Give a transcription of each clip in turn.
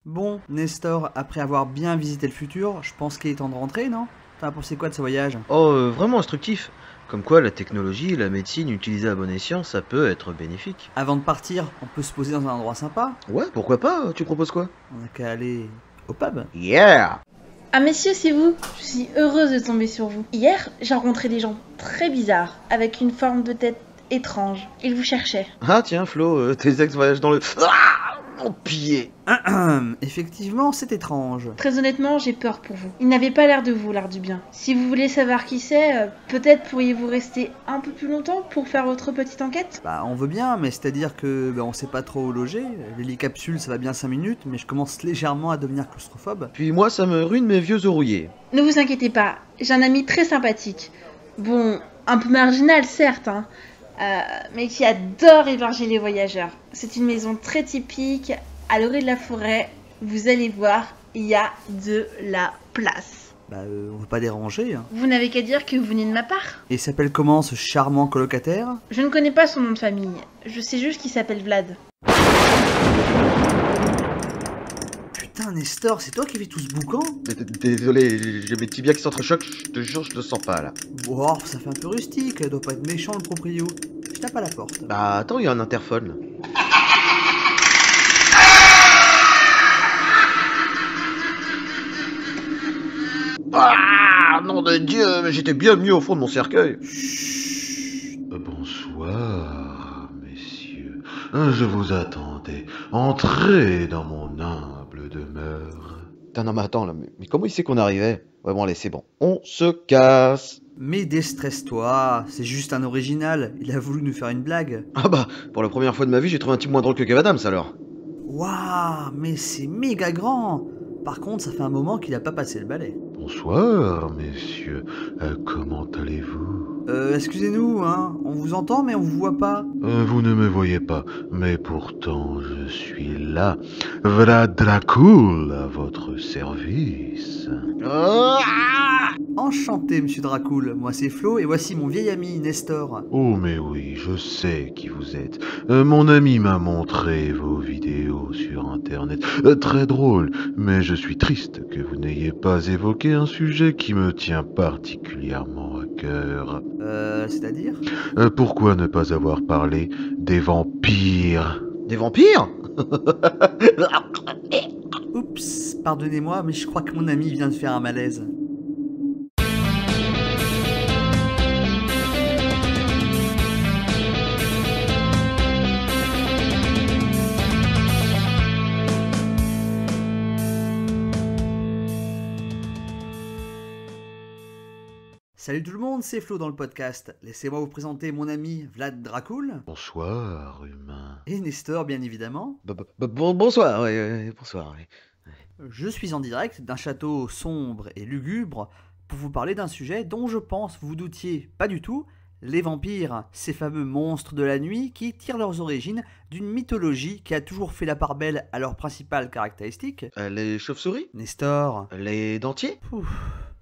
Bon, Nestor, après avoir bien visité le futur, je pense qu'il est temps de rentrer, non? T'en as pensé quoi de ce voyage? Oh, vraiment instructif. Comme quoi la technologie et la médecine utilisée à bon escient, ça peut être bénéfique. Avant de partir, on peut se poser dans un endroit sympa? Ouais, pourquoi pas, tu proposes quoi? On a qu'à aller au pub. Yeah! Ah messieurs, c'est vous. Je suis heureuse de tomber sur vous. Hier, j'ai rencontré des gens très bizarres, avec une forme de tête étrange. Ils vous cherchaient. Ah tiens Flo, tes ex voyagent dans le... Ah, mon pied! Effectivement, c'est étrange. Très honnêtement, j'ai peur pour vous. Ils n'avaient pas l'air de vouloir du bien. Si vous voulez savoir qui c'est, peut-être pourriez-vous rester un peu plus longtemps pour faire votre petite enquête? Bah, on veut bien, mais c'est-à-dire que on sait pas trop où loger. L'hélicapsule, ça va bien 5 minutes, mais je commence légèrement à devenir claustrophobe. Puis moi ça me ruine mes vieux os rouillés. Ne vous inquiétez pas, j'ai un ami très sympathique. Bon, un peu marginal certes, hein, mais qui adore héberger les voyageurs. C'est une maison très typique, à l'orée de la forêt. Vous allez voir, il y a de la place. Bah, on veut pas déranger, hein. Vous n'avez qu'à dire que vous venez de ma part. Et il s'appelle comment ce charmant colocataire? Je ne connais pas son nom de famille, je sais juste qu'il s'appelle Vlad. Putain, Nestor, c'est toi qui fais tout ce boucan? Désolé, j'ai mes tibias qui s'entrechoquent, je te jure, je le sens pas là. Bon, ça fait un peu rustique, doit pas être méchant le proprio. Je tape à la porte. Bah attends, il y a un interphone là. Ah, nom de Dieu, mais j'étais bien mieux au fond de mon cercueil. Bonsoir, messieurs. Je vous attendais. Entrez dans mon humble demeure. Putain, non mais attends là, mais comment il sait qu'on arrivait? Ouais bon allez, c'est bon, on se casse. Mais déstresse-toi, c'est juste un original, il a voulu nous faire une blague. Ah bah, pour la première fois de ma vie, j'ai trouvé un type moins drôle que Kev Adams alors. Waouh, mais c'est méga grand. Par contre, ça fait un moment qu'il a pas passé le balai. Bonsoir, messieurs. Comment allez-vous? Excusez-nous, hein, on vous entend mais on vous voit pas. Vous ne me voyez pas, mais pourtant je suis là. Vlad Dracul à votre service. Enchanté, monsieur Dracul, moi c'est Flo et voici mon vieil ami Nestor. Oh mais oui, je sais qui vous êtes. Mon ami m'a montré vos vidéos sur internet. Très drôle, mais je suis triste que vous n'ayez pas évoqué un sujet qui me tient particulièrement à cœur. C'est-à-dire? Pourquoi ne pas avoir parlé des vampires? Des vampires? Oups, pardonnez-moi, mais je crois que mon ami vient de faire un malaise. Salut tout le monde, c'est Flo dans le podcast. Laissez-moi vous présenter mon ami Vlad Dracul Bonsoir, humain. et Nestor bien évidemment. Bonsoir, bonsoir. Ouais. Je suis en direct d'un château sombre et lugubre pour vous parler d'un sujet dont je pense vous vous doutiez pas du tout, les vampires, ces fameux monstres de la nuit qui tirent leurs origines d'une mythologie qui a toujours fait la part belle à leurs principales caractéristiques. Les chauves-souris? Nestor. Les dentiers? Pouf.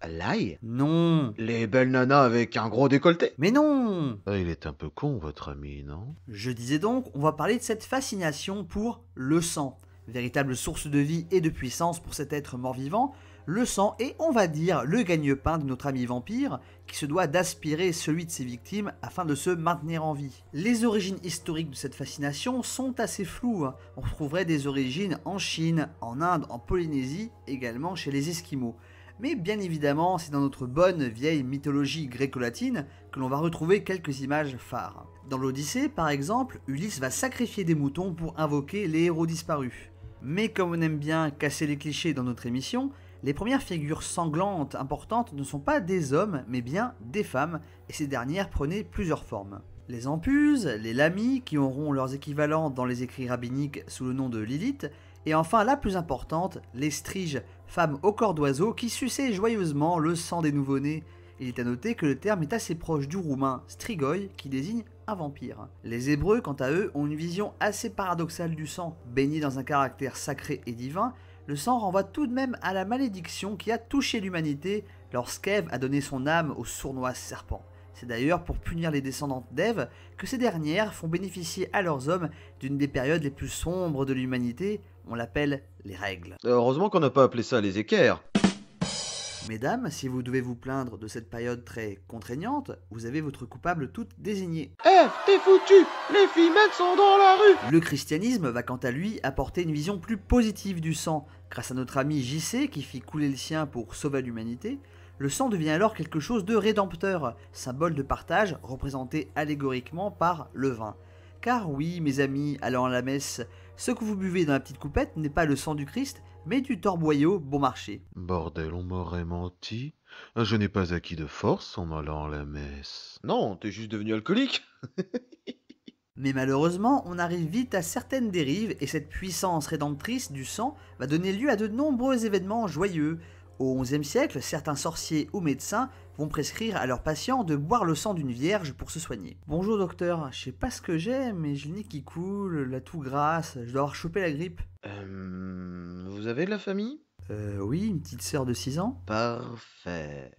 L'ail? Non. Les belles nanas avec un gros décolleté? Mais non. Ah, il est un peu con, votre ami, non? Je disais donc, on va parler de cette fascination pour le sang. Véritable source de vie et de puissance pour cet être mort-vivant, le sang est, on va dire, le gagne-pain de notre ami vampire, qui se doit d'aspirer celui de ses victimes afin de se maintenir en vie. Les origines historiques de cette fascination sont assez floues. On retrouverait des origines en Chine, en Inde, en Polynésie, également chez les Esquimaux. Mais bien évidemment, c'est dans notre bonne vieille mythologie gréco-latine que l'on va retrouver quelques images phares. Dans l'Odyssée, par exemple, Ulysse va sacrifier des moutons pour invoquer les héros disparus. Mais comme on aime bien casser les clichés dans notre émission, les premières figures sanglantes importantes ne sont pas des hommes, mais bien des femmes, et ces dernières prenaient plusieurs formes. Les empuses, les lamies, qui auront leurs équivalents dans les écrits rabbiniques sous le nom de Lilith, et enfin la plus importante, les striges, femmes au corps d'oiseau qui suçaient joyeusement le sang des nouveau-nés. Il est à noter que le terme est assez proche du roumain strigoi qui désigne un vampire. Les Hébreux, quant à eux, ont une vision assez paradoxale du sang. Baigné dans un caractère sacré et divin, le sang renvoie tout de même à la malédiction qui a touché l'humanité lorsqu'Ève a donné son âme au sournois serpent. C'est d'ailleurs pour punir les descendantes d'Ève que ces dernières font bénéficier à leurs hommes d'une des périodes les plus sombres de l'humanité. on l'appelle les règles. Heureusement qu'on n'a pas appelé ça les équerres. Mesdames, si vous devez vous plaindre de cette période très contraignante, vous avez votre coupable toute désignée. T'es foutu. Les filles mêmes sont dans la rue. Le christianisme va quant à lui apporter une vision plus positive du sang. Grâce à notre ami JC qui fit couler le sien pour sauver l'humanité, le sang devient alors quelque chose de rédempteur, symbole de partage représenté allégoriquement par le vin. Car oui, mes amis, allant à la messe, ce que vous buvez dans la petite coupette n'est pas le sang du Christ, mais du torboyau bon marché. Bordel, on m'aurait menti. Je n'ai pas acquis de force en allant à la messe. Non, t'es juste devenu alcoolique. Mais malheureusement, on arrive vite à certaines dérives et cette puissance rédemptrice du sang va donner lieu à de nombreux événements joyeux. Au XIe siècle, certains sorciers ou médecins vont prescrire à leurs patients de boire le sang d'une vierge pour se soigner. Bonjour docteur, je sais pas ce que j'ai, mais j'ai le nez qui coule, la toux grasse, je dois avoir chopé la grippe. Vous avez de la famille? Oui, une petite sœur de 6 ans. Parfait.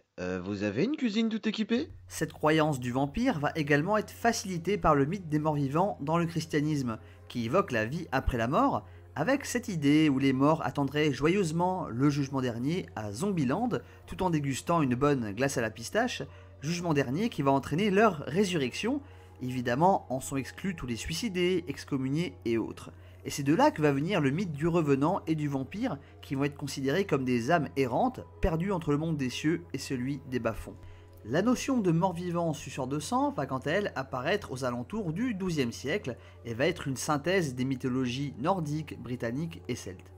Vous avez une cuisine tout équipée? Cette croyance du vampire va également être facilitée par le mythe des morts vivants dans le christianisme, qui évoque la vie après la mort, avec cette idée où les morts attendraient joyeusement le jugement dernier à Zombieland, tout en dégustant une bonne glace à la pistache, jugement dernier qui va entraîner leur résurrection. Évidemment, en sont exclus tous les suicidés, excommuniés et autres. Et c'est de là que va venir le mythe du revenant et du vampire, qui vont être considérés comme des âmes errantes, perdues entre le monde des cieux et celui des bas-fonds. La notion de mort-vivant suceur de sang va quant à elle apparaître aux alentours du XIIe siècle et va être une synthèse des mythologies nordiques, britanniques et celtes.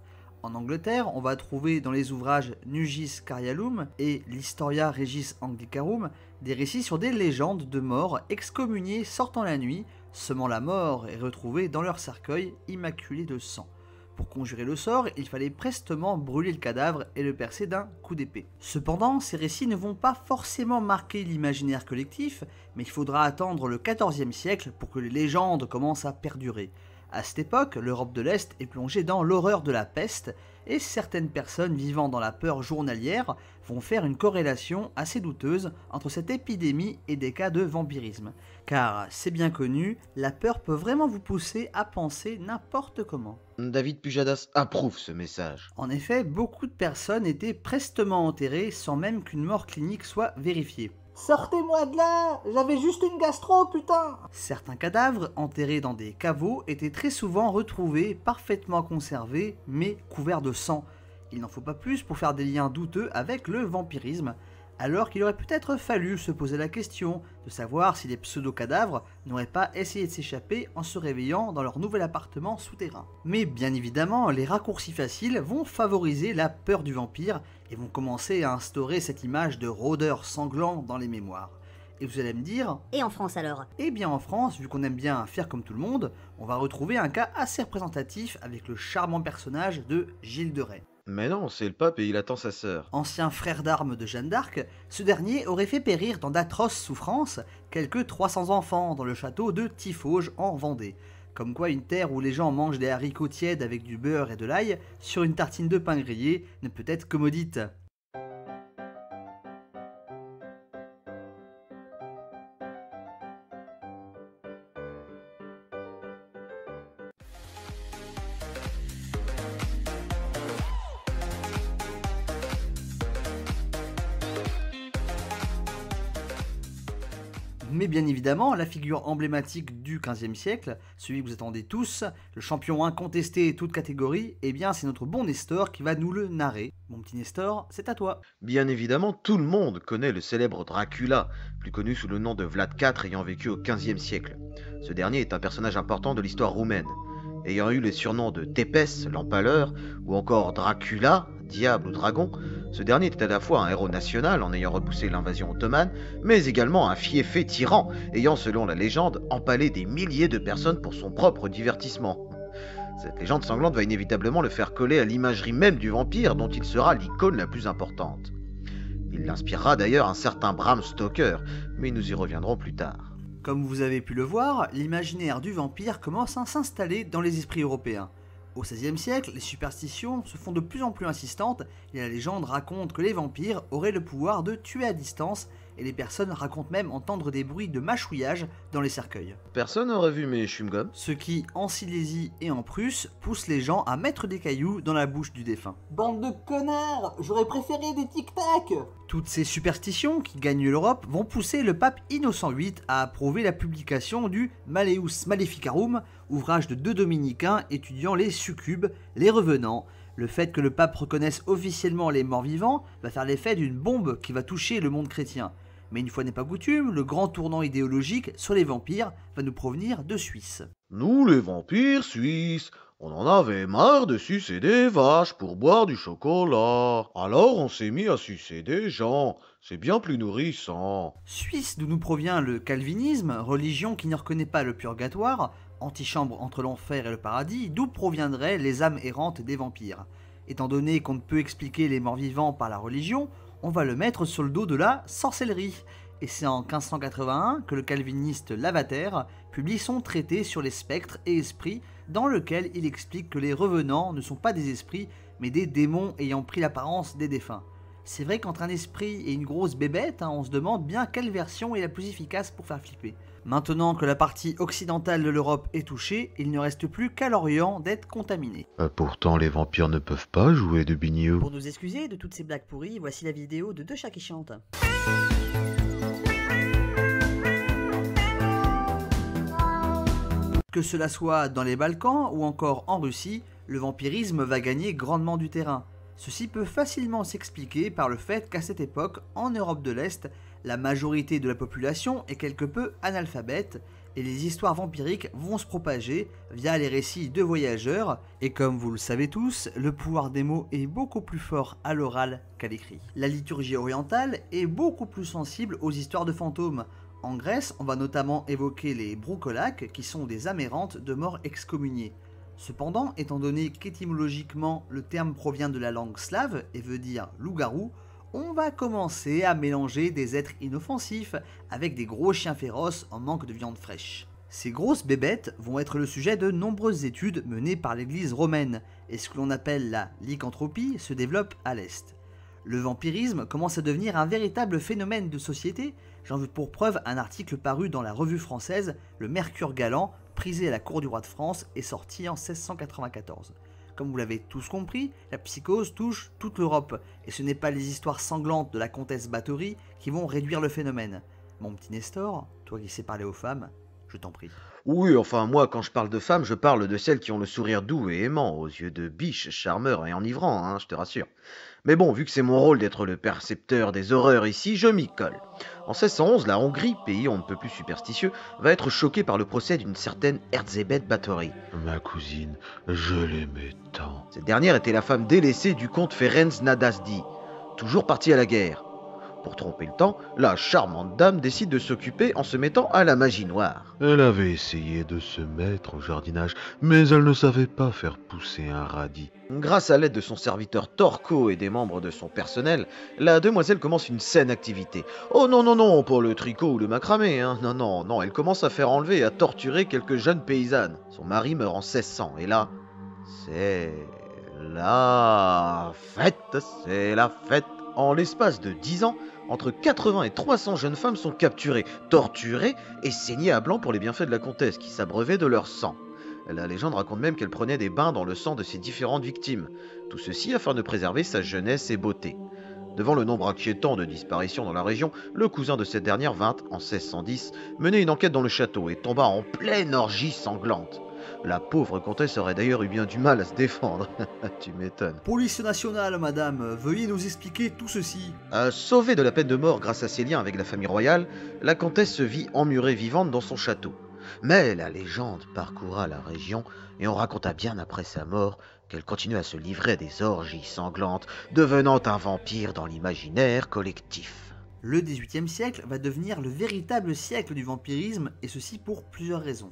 En Angleterre, on va trouver dans les ouvrages Nugis Carialum et l'Historia Regis Anglicarum des récits sur des légendes de morts excommuniés sortant la nuit, semant la mort et retrouvés dans leur cercueil immaculé de sang. Pour conjurer le sort, il fallait prestement brûler le cadavre et le percer d'un coup d'épée. Cependant, ces récits ne vont pas forcément marquer l'imaginaire collectif, mais il faudra attendre le XIVe siècle pour que les légendes commencent à perdurer. À cette époque, l'Europe de l'Est est plongée dans l'horreur de la peste, et certaines personnes vivant dans la peur journalière vont faire une corrélation assez douteuse entre cette épidémie et des cas de vampirisme. Car, c'est bien connu, la peur peut vraiment vous pousser à penser n'importe comment. David Pujadas approuve ce message. En effet, beaucoup de personnes étaient prestement enterrées sans même qu'une mort clinique soit vérifiée. Sortez-moi de là! J'avais juste une gastro, putain! Certains cadavres, enterrés dans des caveaux, étaient très souvent retrouvés, parfaitement conservés, mais couverts de sang. Il n'en faut pas plus pour faire des liens douteux avec le vampirisme, alors qu'il aurait peut-être fallu se poser la question de savoir si les pseudo-cadavres n'auraient pas essayé de s'échapper en se réveillant dans leur nouvel appartement souterrain. Mais bien évidemment, les raccourcis faciles vont favoriser la peur du vampire et vont commencer à instaurer cette image de rôdeur sanglant dans les mémoires. Et vous allez me dire... Et en France alors? Eh bien en France, vu qu'on aime bien faire comme tout le monde, on va retrouver un cas assez représentatif avec le charmant personnage de Gilles de Rais. Mais non, c'est le pape et il attend sa sœur. Ancien frère d'armes de Jeanne d'Arc, ce dernier aurait fait périr dans d'atroces souffrances quelques 300 enfants dans le château de Tiffauges en Vendée. Comme quoi une terre où les gens mangent des haricots tièdes avec du beurre et de l'ail sur une tartine de pain grillé ne peut être que maudite. Mais bien évidemment, la figure emblématique du XVe siècle, celui que vous attendez tous, le champion incontesté toute catégorie, eh bien c'est notre bon Nestor qui va nous le narrer. Mon petit Nestor, c'est à toi. Bien évidemment, tout le monde connaît le célèbre Dracula, plus connu sous le nom de Vlad IV ayant vécu au XVe siècle. Ce dernier est un personnage important de l'histoire roumaine. Ayant eu les surnoms de Tépès, l'Empaleur, ou encore Dracula, diable ou dragon, ce dernier était à la fois un héros national en ayant repoussé l'invasion ottomane, mais également un fiefé tyran, ayant selon la légende empalé des milliers de personnes pour son propre divertissement. Cette légende sanglante va inévitablement le faire coller à l'imagerie même du vampire dont il sera l'icône la plus importante. Il inspirera d'ailleurs un certain Bram Stoker, mais nous y reviendrons plus tard. Comme vous avez pu le voir, l'imaginaire du vampire commence à s'installer dans les esprits européens. Au XVIe siècle, les superstitions se font de plus en plus insistantes et la légende raconte que les vampires auraient le pouvoir de tuer à distance et les personnes racontent même entendre des bruits de mâchouillage dans les cercueils. Personne n'aurait vu mes chewing-gums. Ce qui, en Silésie et en Prusse, pousse les gens à mettre des cailloux dans la bouche du défunt. Bande de connards, j'aurais préféré des tic-tac. Toutes ces superstitions qui gagnent l'Europe vont pousser le pape Innocent VIII à approuver la publication du Malleus Maleficarum, ouvrage de 2 dominicains étudiant les succubes, les revenants. Le fait que le pape reconnaisse officiellement les morts vivants va faire l'effet d'une bombe qui va toucher le monde chrétien. Mais une fois n'est pas coutume, le grand tournant idéologique sur les vampires va nous provenir de Suisse. Nous, les vampires suisses, on en avait marre de sucer des vaches pour boire du chocolat. Alors on s'est mis à sucer des gens. C'est bien plus nourrissant. Suisse, d'où nous provient le calvinisme, religion qui ne reconnaît pas le purgatoire, antichambre entre l'enfer et le paradis, d'où proviendraient les âmes errantes des vampires. Étant donné qu'on ne peut expliquer les morts vivants par la religion, on va le mettre sur le dos de la sorcellerie. Et c'est en 1581 que le calviniste Lavater publie son traité sur les spectres et esprits, dans lequel il explique que les revenants ne sont pas des esprits, mais des démons ayant pris l'apparence des défunts. C'est vrai qu'entre un esprit et une grosse bébête, on se demande bien quelle version est la plus efficace pour faire flipper. Maintenant que la partie occidentale de l'Europe est touchée, il ne reste plus qu'à l'Orient d'être contaminé. Pourtant, les vampires ne peuvent pas jouer de biniou. Pour nous excuser de toutes ces blagues pourries, voici la vidéo de Deux chats qui chantent. Que cela soit dans les Balkans ou encore en Russie, le vampirisme va gagner grandement du terrain. Ceci peut facilement s'expliquer par le fait qu'à cette époque, en Europe de l'Est, la majorité de la population est quelque peu analphabète et les histoires vampiriques vont se propager via les récits de voyageurs et comme vous le savez tous, le pouvoir des mots est beaucoup plus fort à l'oral qu'à l'écrit. La liturgie orientale est beaucoup plus sensible aux histoires de fantômes. En Grèce, on va notamment évoquer les broucolaques qui sont des âmes errantes de morts excommuniés. Cependant, étant donné qu'étymologiquement le terme provient de la langue slave et veut dire loup-garou, on va commencer à mélanger des êtres inoffensifs avec des gros chiens féroces en manque de viande fraîche. Ces grosses bébêtes vont être le sujet de nombreuses études menées par l'église romaine, et ce que l'on appelle la lycanthropie se développe à l'est. Le vampirisme commence à devenir un véritable phénomène de société. J'en veux pour preuve un article paru dans la revue française Le Mercure Galant, prisé à la cour du roi de France et sorti en 1694. Comme vous l'avez tous compris, la psychose touche toute l'Europe, et ce n'est pas les histoires sanglantes de la comtesse Bathory qui vont réduire le phénomène. Mon petit Nestor, toi qui sais parler aux femmes, je t'en prie. Oui, enfin moi quand je parle de femmes, je parle de celles qui ont le sourire doux et aimant, aux yeux de biche, charmeur et enivrant, je te rassure. Mais bon, vu que c'est mon rôle d'être le percepteur des horreurs ici, je m'y colle. En 1611, la Hongrie, pays on ne peut plus superstitieux, va être choquée par le procès d'une certaine Erzsébet Bathory. Ma cousine, je l'aimais tant. Cette dernière était la femme délaissée du comte Ferenc Nadasdy, toujours parti à la guerre. Pour tromper le temps, la charmante dame décide de s'occuper en se mettant à la magie noire. Elle avait essayé de se mettre au jardinage, mais elle ne savait pas faire pousser un radis. Grâce à l'aide de son serviteur Torco et des membres de son personnel, la demoiselle commence une saine activité. Oh non, non, non, pas le tricot ou le macramé, Non, non, non, elle commence à faire enlever et à torturer quelques jeunes paysannes. Son mari meurt en 1600, et là, c'est la fête, c'est la fête. En l'espace de 10 ans, entre 80 et 300 jeunes femmes sont capturées, torturées et saignées à blanc pour les bienfaits de la comtesse qui s'abreuvait de leur sang. La légende raconte même qu'elle prenait des bains dans le sang de ses différentes victimes, tout ceci afin de préserver sa jeunesse et beauté. Devant le nombre inquiétant de disparitions dans la région, le cousin de cette dernière vint, en 1610, mener une enquête dans le château et tomba en pleine orgie sanglante. La pauvre comtesse aurait d'ailleurs eu bien du mal à se défendre. Tu m'étonnes. Police nationale, madame, veuillez nous expliquer tout ceci. Sauvée de la peine de mort grâce à ses liens avec la famille royale, la comtesse se vit emmurée vivante dans son château. Mais la légende parcourra la région et on raconta bien après sa mort qu'elle continue à se livrer à des orgies sanglantes, devenant un vampire dans l'imaginaire collectif. Le XVIIIe siècle va devenir le véritable siècle du vampirisme, et ceci pour plusieurs raisons.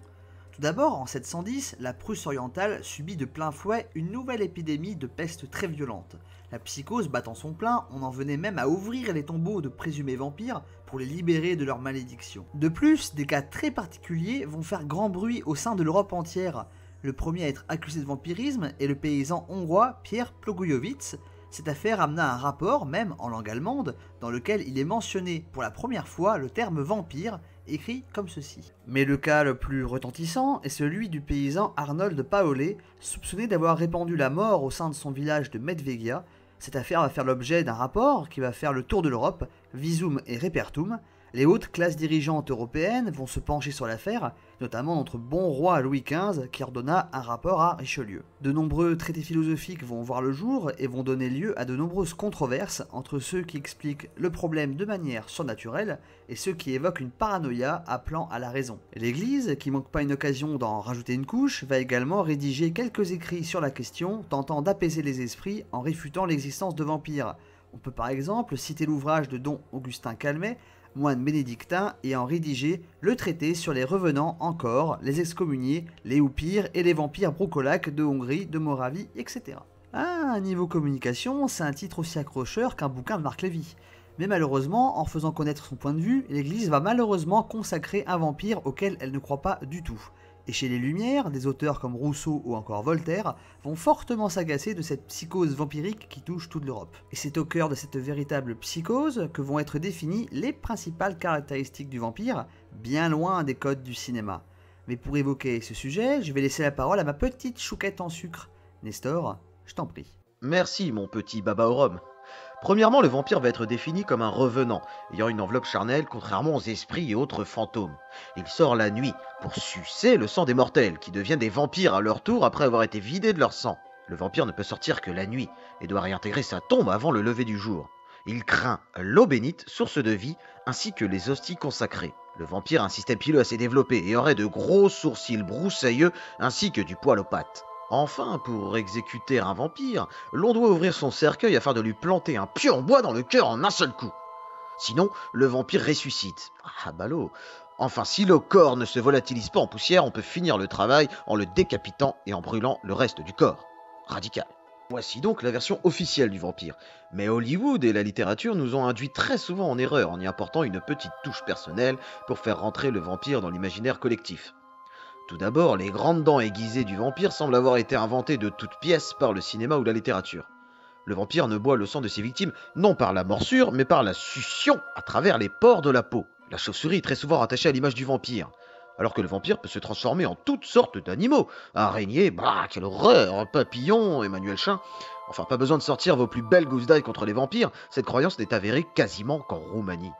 Tout d'abord, en 710, la Prusse orientale subit de plein fouet une nouvelle épidémie de peste très violente. La psychose battant son plein, on en venait même à ouvrir les tombeaux de présumés vampires pour les libérer de leur malédiction. De plus, des cas très particuliers vont faire grand bruit au sein de l'Europe entière. Le premier à être accusé de vampirisme est le paysan hongrois Pierre Plogojewicz, Cette affaire amena un rapport, même en langue allemande, dans lequel il est mentionné pour la première fois le terme vampire, écrit comme ceci. Mais le cas le plus retentissant est celui du paysan Arnold Paolé, soupçonné d'avoir répandu la mort au sein de son village de Medvegia. Cette affaire va faire l'objet d'un rapport qui va faire le tour de l'Europe, Visum et Repertum. Les hautes classes dirigeantes européennes vont se pencher sur l'affaire, notamment notre bon roi Louis XV qui ordonna un rapport à Richelieu. De nombreux traités philosophiques vont voir le jour et vont donner lieu à de nombreuses controverses entre ceux qui expliquent le problème de manière surnaturelle et ceux qui évoquent une paranoïa appelant à la raison. L'Église, qui manque pas une occasion d'en rajouter une couche, va également rédiger quelques écrits sur la question, tentant d'apaiser les esprits en réfutant l'existence de vampires. On peut par exemple citer l'ouvrage de Don Augustin Calmet, moine bénédictin, ayant rédigé le traité sur les revenants encore, les excommuniés, les houpires et les vampires brocolaques de Hongrie, de Moravie, etc. Ah, niveau communication, c'est un titre aussi accrocheur qu'un bouquin de Marc Lévy. Mais malheureusement, en faisant connaître son point de vue, l'Église va malheureusement consacrer un vampire auquel elle ne croit pas du tout. Et chez les Lumières, des auteurs comme Rousseau ou encore Voltaire vont fortement s'agacer de cette psychose vampirique qui touche toute l'Europe. Et c'est au cœur de cette véritable psychose que vont être définies les principales caractéristiques du vampire, bien loin des codes du cinéma. Mais pour évoquer ce sujet, je vais laisser la parole à ma petite chouquette en sucre. Nestor, je t'en prie. Merci mon petit baba au rhum. Premièrement, le vampire va être défini comme un revenant, ayant une enveloppe charnelle contrairement aux esprits et autres fantômes. Il sort la nuit pour sucer le sang des mortels, qui deviennent des vampires à leur tour après avoir été vidés de leur sang. Le vampire ne peut sortir que la nuit, et doit réintégrer sa tombe avant le lever du jour. Il craint l'eau bénite, source de vie, ainsi que les hosties consacrées. Le vampire a un système pileux assez développé, et aurait de gros sourcils broussailleux, ainsi que du poil aux pattes. Enfin, pour exécuter un vampire, l'on doit ouvrir son cercueil afin de lui planter un pieu en bois dans le cœur en un seul coup. Sinon, le vampire ressuscite. Ah, ballot. Enfin, si le corps ne se volatilise pas en poussière, on peut finir le travail en le décapitant et en brûlant le reste du corps. Radical. Voici donc la version officielle du vampire. Mais Hollywood et la littérature nous ont induit très souvent en erreur en y apportant une petite touche personnelle pour faire rentrer le vampire dans l'imaginaire collectif. Tout d'abord, les grandes dents aiguisées du vampire semblent avoir été inventées de toutes pièces par le cinéma ou la littérature. Le vampire ne boit le sang de ses victimes non par la morsure, mais par la succion à travers les pores de la peau. La chauve-souris est très souvent rattachée à l'image du vampire, alors que le vampire peut se transformer en toutes sortes d'animaux. Araignées, bah quelle horreur, papillons, Emmanuel Chin. Enfin, pas besoin de sortir vos plus belles gousses d'ail contre les vampires, cette croyance n'est avérée quasiment qu'en Roumanie.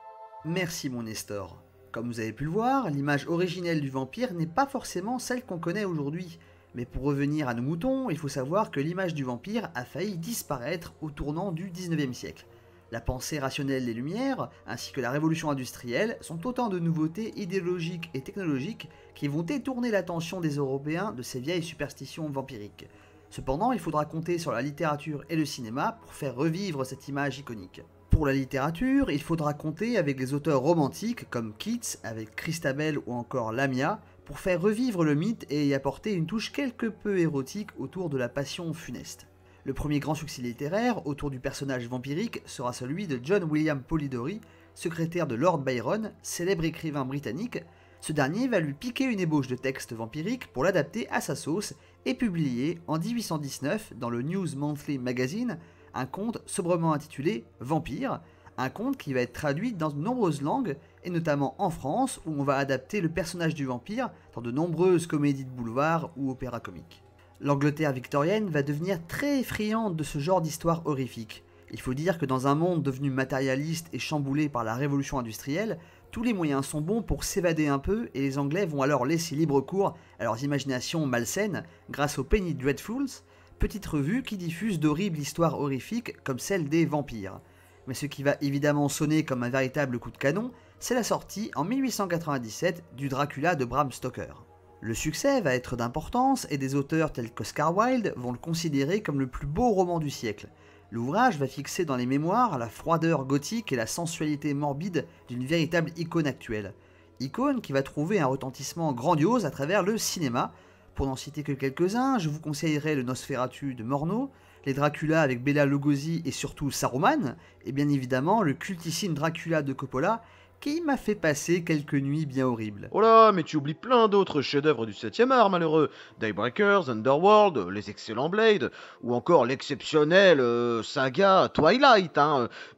Merci mon Nestor. Comme vous avez pu le voir, l'image originelle du vampire n'est pas forcément celle qu'on connaît aujourd'hui. Mais pour revenir à nos moutons, il faut savoir que l'image du vampire a failli disparaître au tournant du 19e siècle. La pensée rationnelle des Lumières, ainsi que la révolution industrielle, sont autant de nouveautés idéologiques et technologiques qui vont détourner l'attention des Européens de ces vieilles superstitions vampiriques. Cependant, il faudra compter sur la littérature et le cinéma pour faire revivre cette image iconique. Pour la littérature, il faudra compter avec les auteurs romantiques comme Keats avec Christabel ou encore Lamia pour faire revivre le mythe et y apporter une touche quelque peu érotique autour de la passion funeste. Le premier grand succès littéraire autour du personnage vampirique sera celui de John William Polidori, secrétaire de Lord Byron, célèbre écrivain britannique. Ce dernier va lui piquer une ébauche de texte vampirique pour l'adapter à sa sauce et publier en 1819 dans le News Monthly Magazine un conte sobrement intitulé Vampire, un conte qui va être traduit dans de nombreuses langues, et notamment en France, où on va adapter le personnage du vampire dans de nombreuses comédies de boulevard ou opéras comiques. L'Angleterre victorienne va devenir très friande de ce genre d'histoire horrifique. Il faut dire que dans un monde devenu matérialiste et chamboulé par la révolution industrielle, tous les moyens sont bons pour s'évader un peu, et les Anglais vont alors laisser libre cours à leurs imaginations malsaines grâce aux Penny Dreadfuls, petite revue qui diffuse d'horribles histoires horrifiques comme celle des vampires. Mais ce qui va évidemment sonner comme un véritable coup de canon, c'est la sortie en 1897 du Dracula de Bram Stoker. Le succès va être d'importance et des auteurs tels qu'Oscar Wilde vont le considérer comme le plus beau roman du siècle. L'ouvrage va fixer dans les mémoires la froideur gothique et la sensualité morbide d'une véritable icône actuelle. Icône qui va trouver un retentissement grandiose à travers le cinéma. Pour n'en citer que quelques-uns, je vous conseillerais le Nosferatu de Murnau, les Dracula avec Bela Lugosi et surtout Saruman, et bien évidemment le cultissime Dracula de Coppola, qui m'a fait passer quelques nuits bien horribles. Oh là, mais tu oublies plein d'autres chefs-d'œuvre du 7e art, malheureux. Daybreakers, Underworld, les excellents Blade, ou encore l'exceptionnelle saga Twilight,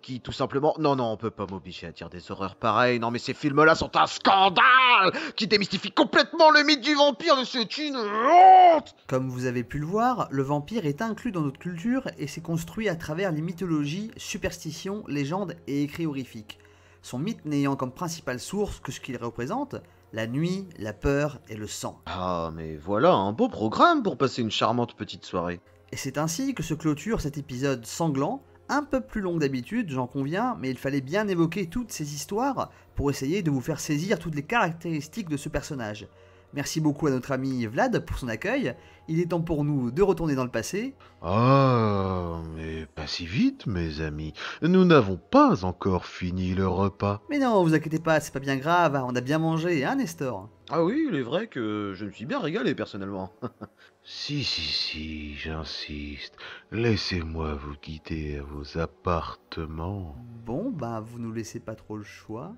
qui tout simplement... Non, on peut pas m'obliger à dire des horreurs pareilles. Non, mais ces films-là sont un scandale qui démystifie complètement le mythe du vampire, mais c'est une honte. Comme vous avez pu le voir, le vampire est inclus dans notre culture et s'est construit à travers les mythologies, superstitions, légendes et écrits horrifiques. Son mythe n'ayant comme principale source que ce qu'il représente, la nuit, la peur et le sang. Ah, mais voilà un beau programme pour passer une charmante petite soirée. Et c'est ainsi que se clôture cet épisode sanglant, un peu plus long que d'habitude, j'en conviens, mais il fallait bien évoquer toutes ces histoires pour essayer de vous faire saisir toutes les caractéristiques de ce personnage. Merci beaucoup à notre ami Vlad pour son accueil, il est temps pour nous de retourner dans le passé. Ah, mais pas si vite, mes amis. Nous n'avons pas encore fini le repas. Mais non, vous inquiétez pas, c'est pas bien grave, on a bien mangé, hein Nestor? Ah oui, il est vrai que je me suis bien régalé personnellement. Si, j'insiste. Laissez-moi vous guider à vos appartements. Bon, bah vous nous laissez pas trop le choix.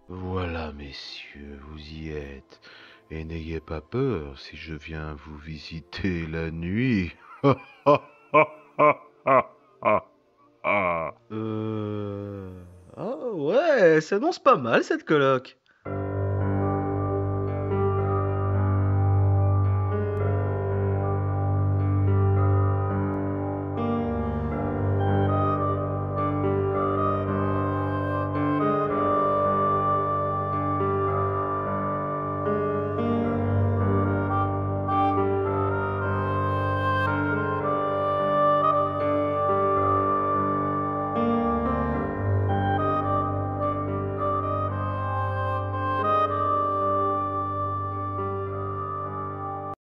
Voilà, messieurs, vous y êtes. Et n'ayez pas peur si je viens vous visiter la nuit. Ah ouais, ça annonce pas mal cette coloc.